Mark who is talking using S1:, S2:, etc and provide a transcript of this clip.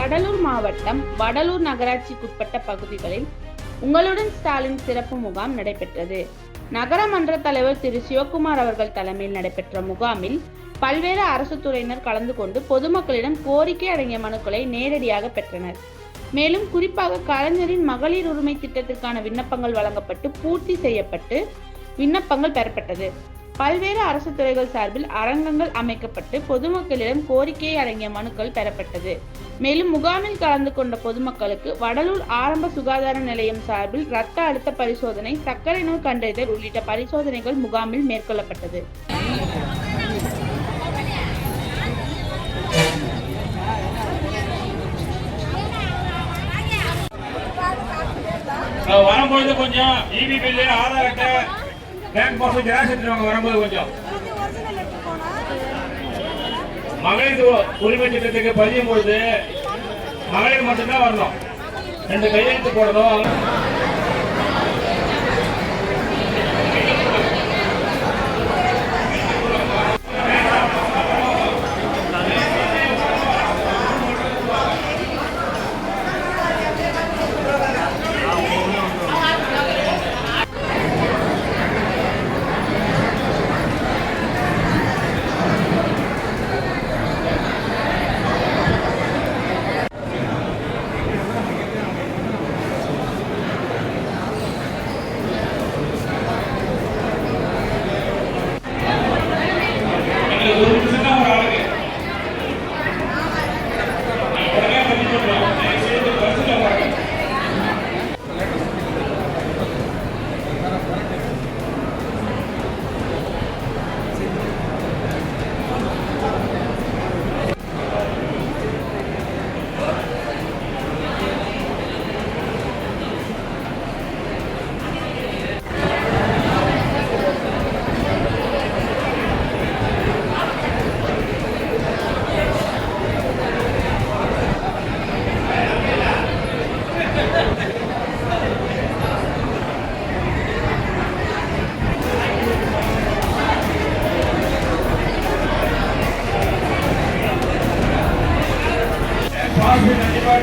S1: கடலூர் மாவட்டம் வடலூர் நகராட்சிக்குட்பட்ட பகுதிகளில் உங்களுடன் ஸ்டாலின் சிறப்பு முகாம் நடைபெற்றது. நகரமன்ற தலைவர் திரு சிவக்குமார் அவர்கள் தலைமையில் நடைபெற்ற முகாமில் பல்வேறு அரசு துறையினர் கலந்து கொண்டு பொதுமக்களிடம் கோரிக்கை அடங்கிய மனுக்களை நேரடியாக பெற்றனர். மேலும் குறிப்பாக கலைஞரின் மகளிர் உரிமை திட்டத்திற்கான விண்ணப்பங்கள் வழங்கப்பட்டு பூர்த்தி செய்யப்பட்டு விண்ணப்பங்கள் பெறப்பட்டது. பல்வேறு அரசு துறைகள் சார்பில் அரங்கங்கள் அமைக்கப்பட்டு பொதுமக்களிடம் கோரிக்கையை அடங்கிய மனுக்கள் பெறப்பட்டது. மேலும் முகாமில் கலந்து கொண்ட பொதுமக்களுக்கு வடலூர் ஆரம்ப சுகாதார நிலையம் சார்பில் இரத்த அழுத்த பரிசோதனை, சர்க்கரை நோய் கண்டறிதல் உள்ளிட்ட பரிசோதனைகள் முகாமில் மேற்கொள்ளப்பட்டது.
S2: வரும்பொழுது கொஞ்சம் இபி பில்லு, ஆதார் அட்டை, பேங்க் பாஸ் ஜெராக்ஸ் எடுத்துருவாங்க. வரும்போது கொஞ்சம் மகளிர் உரிமை திட்டத்துக்கு பதியும் பொழுது மகளிர் மட்டும்தான் வரணும். 2 கையெழுத்து போடணும். கண்டிப்பாக